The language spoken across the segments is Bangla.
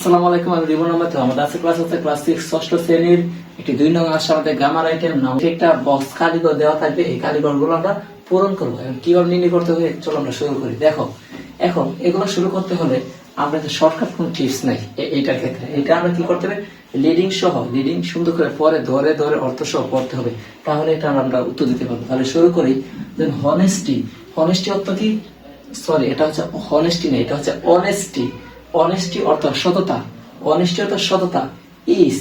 আসসালামু আলাইকুম, আমি রিবন আহমেদ। আমাদের আছে ক্লাস 6 ষষ্ঠ শ্রেণীর একটি 2 নং আসছে আমাদের গ্রামার আইটেম নাম একটা বক্স কারিগর দেওয়া থাকবে। এই কারিগর গুলো আমরা পূরণ করবো। কিভাবে নির্ণয় করতে হবে চলো আমরা শুরু করি। দেখো, এখন এগুলো শুরু করতে হলে আমরা শর্টকাট কোন টিপস নাই এইটার ক্ষেত্রে। এটা আমরা কি করতে হবে, লিডিং সহ লিডিং সুন্দর করে পরে ধরে ধরে অর্থ সহ পড়তে হবে, তাহলে এটা আমরা উত্তর দিতে পারবো। তাহলে শুরু করি। হনেস্টি, হনেস্টি অর্থ কি? সরি, এটা হচ্ছে হনেস্টি না, এটা হচ্ছে অনেস্টি। অনেস্টি অর্থ সততা, অনেস্টি অর্থ সততা। ইজ,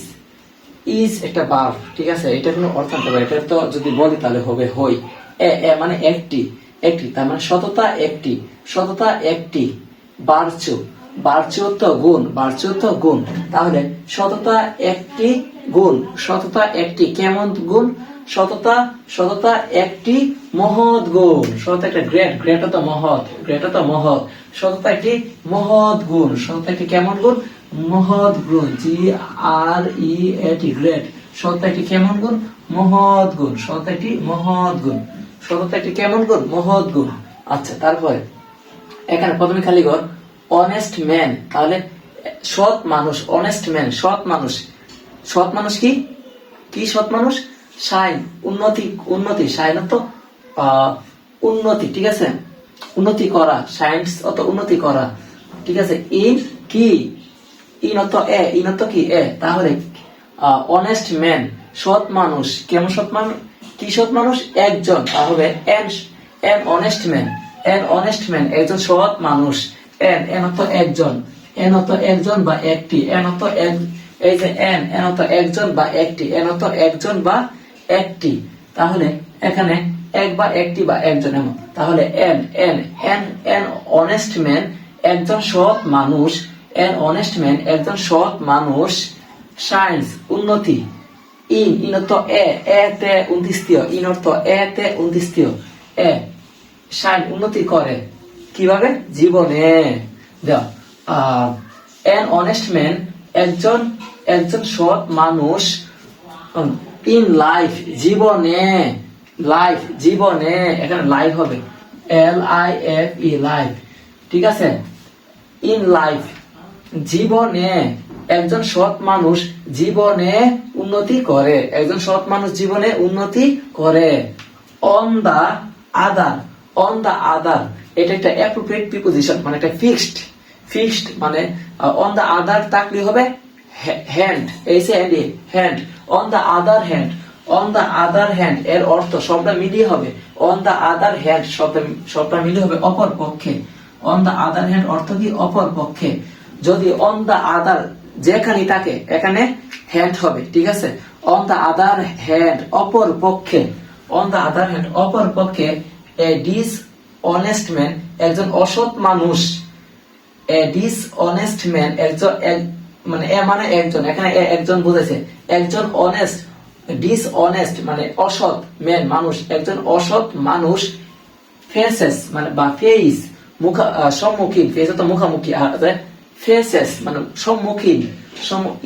ইজ একটা ভার্ব, ঠিক আছে? এটা কোনো অর্থান্তর, এটা তো যদি বলি তাহলে হবে হই। মানে একটি, একটি তার মানে সততা একটি, সততা একটি। বার্চু, বার্চু অর্থ গুণ, বার্চু অর্থ গুণ। তাহলে সততা একটি গুণ, সততা একটি কেমন গুণ? সততা, সততা একটি মহৎ গুণ। সততা একটা গ্রেট, গ্রেট তো মহৎ, গ্রেট তো মহৎ। সততা একটি মহৎ গুণ, সততা একটি কেমন গুণ? মহৎ গুণ। GREAT, great. সততা একটি কেমন গুণ? মহৎ গুণ। সততা একটি মহৎ গুণ, সততা একটি কেমন গুণ? মহৎ গুণ। আচ্ছা, তারপরে এখানে প্রথমে খালি ঘর অনেস্ট ম্যান, তাহলে সৎ মানুষ। অনেস্ট ম্যান সৎ মানুষ। সৎ মানুষ কি কি সৎ মানুষ? শাইন, উন্নতি, উন্নতি। শাইন তো উন্নতি, ঠিক আছে? উন্নতি করা, সায়েন্স অত উন্নতি করা, ঠিক আছে? ইন কি? ইন অত এ, ইন অত কি? এ। তাহলে অনেস্ট ম্যান সৎ মানুষ। কেমন সৎ মানুষ? কি সৎ মানুষ? একজন। তাহলে N honest man, N honest man একজন সৎ মানুষ। এন অত একজন, এন অত একজন বা একটি। এন অত এক, এই যে এন অত একজন বা একটি, এন অত একজন বা একটি। তাহলে এখানে এক বা একটি বা একজন এমন। তাহলে এন অনেস্ট ম্যান একজন সৎ মানুষ। এন অনেস্ট ম্যান একজন সৎ মানুষ। সায়েন্স উন্নতি। ইন অর্থ এ তে উন্তিস্তীয়, ইন অর্থ এ তে উন্তিস্তীয়। এ শাইন উন্নতি করে কিভাবে? জীবনে। এন অনেস্ট ম্যান একজন, একজন সৎ মানুষ। ইন লাইফ জীবনে, লাইফ জীবনে, এখানে লাইফ হবে LIFE লাইফ, ঠিক আছে? ইন লাইফ জীবনে একজন সৎ মানুষ জীবনে উন্নতি করে, একজন সৎ মানুষ জীবনে উন্নতি করে। On the other, on the আদার এটা একটা অ্যাপ্রোপ্রিয়েট প্রিপোজিশন, মানে একটা ফিক্সড, ফিক্সড মানে অন দা আদার থাকলে হবে hand, hand. On the other hand, on the other hand এর অর্থ সবটা মিলিয়ে হবে অন দা আদার হ্যান্ড, সবটা মিলিয়ে হবে অপর পক্ষে। অন দা আদার হ্যান্ড অর্থ কি? অপর পক্ষে। যদি অন দা আদার যেখানে থাকে এখানে হ্যান্ড হবে, ঠিক আছে? অন দা আদার হ্যান্ড অপর পক্ষে, অন দা আদার হ্যান্ড অপর পক্ষে। এ ডিস অনেস্ট ম্যান একজন অসৎ মানুষ। এ ডিস অনেস্ট ম্যান একজন, মানে এ মানে একজন, এখানে একজন বুঝেছে। একজন অনেস্ট, ডিস অনেস্ট মানে অসৎ, ম্যান মানুষ, একজন অসৎ মানুষ। ফেসেস মানে বা ফেস সম্মুখীন, ফেস তো মুখামুখি, আর ফেসেস মানে সম্মুখীন।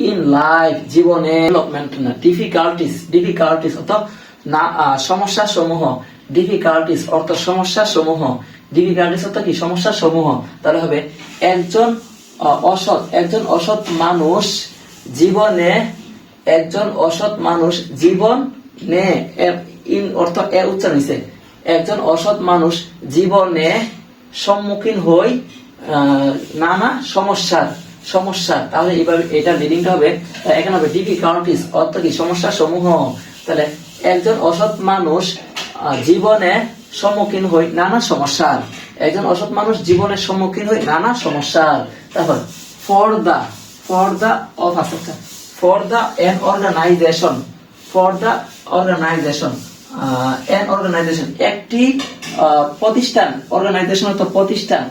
ইন লাইফ জীবনে। ডেভেলপমেন্ট না, ডিফিকাল্টিস, ডিফিকাল্টিস অর্থ না সমস্যা সমূহ। ডিফিকাল্টিস অর্থ সমস্যা সমূহ। ডিফিকাল্টিস অর্থ কি? সমস্যা সমূহ। তাহলে হবে একজন অসৎ, একজন অসৎ মানুষ জীবনে, একজন অসৎ মানুষ জীবন নে। ইন অর্থ এ উচ্চারণ হয়েছে। একজন অসৎ মানুষ জীবনে সম্মুখীন হই নানা সমস্যার, সমস্যা। তাহলে এইভাবে এটা লিডিংটা হবে। এখানে হবে ডিফিকাল্টিস অর্থ কি? সমস্যা সমূহ। তাহলে একজন অসৎ মানুষ জীবনে সম্মুখীন হই নানা সমস্যার, একজন অসৎ মানুষ জীবনের সম্মুখীন হই নানা সমস্যার। তারপর for the, for the off আছে, for the an organization, for the organization, an organization একটি প্রতিষ্ঠান। অর্গানাইজেশন অর্থ প্রতিষ্ঠান।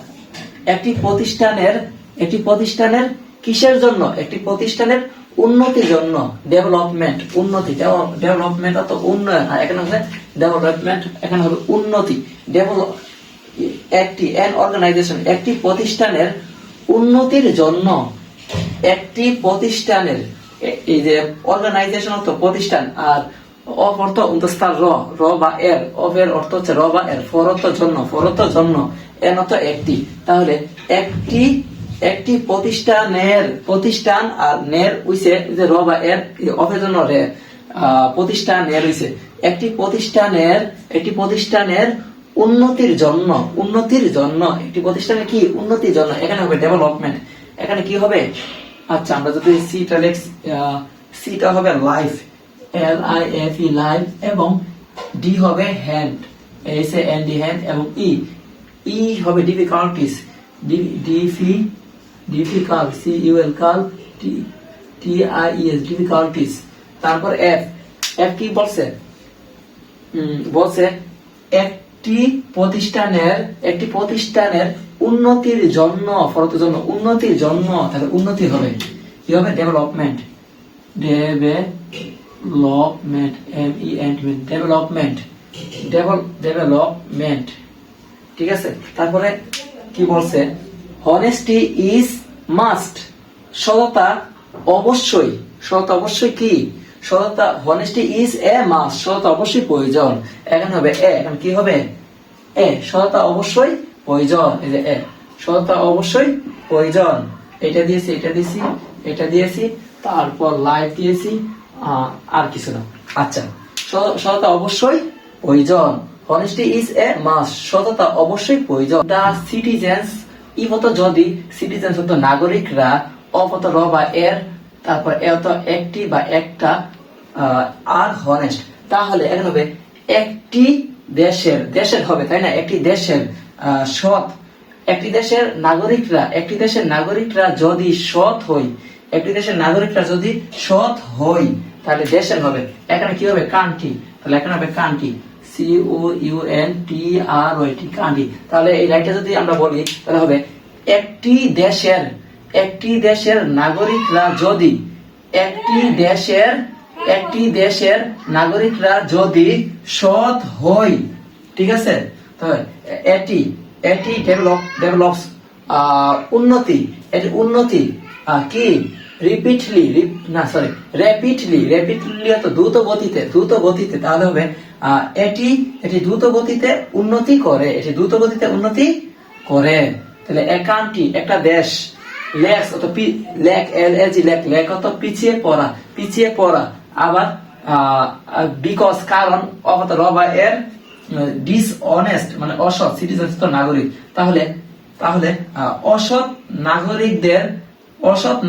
একটি প্রতিষ্ঠানের, একটি প্রতিষ্ঠানের কিসের জন্য? একটি প্রতিষ্ঠানের উন্নতির জন্য। ডেভেলপমেন্ট উন্নতি, ডেভেলপমেন্ট অর্থ উন্নয়ন, আর এখানে হবে ডেভেলপমেন্ট, এখানে হবে উন্নতি। ডেভেলপ একটি, এন অর্গানাইজেশন একটি প্রতিষ্ঠানের উন্নতির জন্য। একটি প্রতিষ্ঠানের, এই যে অর্গানাইজেশন অর্থ প্রতিষ্ঠান, আর অফ অর্থ উন্তস্তার র, র বা এর, অফ এর অর্থ হচ্ছে র বা এর, ফর অর্থ জন্য, ফর অর্থ জন্য, এন অর্থ একটি। তাহলে একটি একটি প্রতিষ্ঠান আর নের উইছে যে র বা এর অফের জন্য রে প্রতিষ্ঠানের হইছে একটি প্রতিষ্ঠানের উন্নতির জন্য একটি প্রতিষ্ঠানের কি উন্নতির জন্য এখানে হবে ডেভেলপমেন্ট। এখানে কি হবে? আচ্ছা, আমরা যদি সিটা সিটা হবে লাইফ, LIFE লাইফ, এবং ডি হবে হ্যান্ড, SAND হ্যান্ড, এবং ই হবে ডিফিকাল্টিস, ডিফিকাল্ট, CULTIES ডিফিকাল্টিস। তারপর এফ কি বলছে? বলছে একটি প্রতিষ্ঠানের উন্নতির জন্য, ফরতের জন্য, উন্নতির জন্য, তাহলে উন্নতি হবে কি হবে? Development, development. ঠিক আছে। তারপরে কি বলছে? honesty is must, সততা অবশ্যই, কি সততা? honesty is a must, সততা অবশ্যই প্রয়োজন। এখানে হবে এখন কি হবে? সততা অবশ্যই প্রয়োজন। এই যে সততা অবশ্যই প্রয়োজন, এটা দিয়েছি, তারপর লাইফ দিয়েছি, আর কিছু না। আচ্ছা, সততা অবশ্যই প্রয়োজন, honesty is a must, সততা অবশ্যই প্রয়োজন। the citizens, ইবত যদি, সিটিজেন্স হতো নাগরিকরা, অপত র বা এর, তারপর এ হতো একটি বা একটা, আর হনেস্ট, তাহলে এখন হবে একটি দেশের হবে, তাই না? একটি দেশের সৎ, একটি দেশের নাগরিকরা যদি সৎ হই, তাহলে দেশের হবে। এখানে কি হবে? কান্ট্রি, তাহলে এখানে হবে কান্ট্রি, COUNTRY, কান্ট্রি। তাহলে এই লাইনটা যদি আমরা বলি তাহলে হবে একটি দেশের নাগরিকরা যদি সৎ হই, ঠিক আছে? তাহলে এটি ডেভেলপস, উন্নতি, কি র্যাপিডলি তো দ্রুত গতিতে, তাহলে হবে এটি দ্রুত গতিতে উন্নতি করে, তাহলে একান্টি, একটা দেশ, লেক অত পিছিয়ে পড়া, আবার বিকজ কারণ, অত রবা এর ডিসঅনেস্ট মানে অসৎ, সিটিজেন তো নাগরিক, তাহলে অসৎ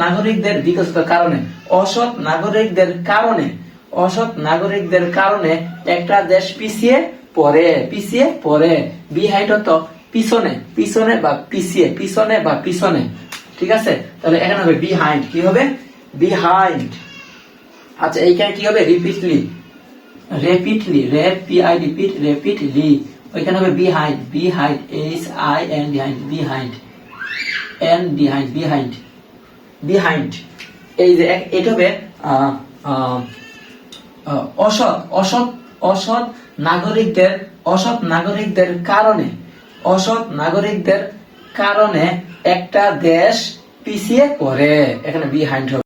নাগরিকদের বিকশিত কারণে, অসৎ নাগরিকদের কারণে একটা দেশ পিছিয়ে পড়ে, বিহাইন্ড তো পিছনে বা পিছনে, ঠিক আছে? তাহলে এখানে হবে বিহাইন্ড, কি হবে? বিহাইন্ড। আচ্ছা, এইখানে কি হবে? র্যাপিডলি, ওইখানে হবে বিহাইন্ড, বিহাইন্ড। এই যে এটা হবে অসৎ নাগরিকদের কারণে একটা দেশ পিছিয়ে পড়ে, এখানে বিহাইন্ড হবে।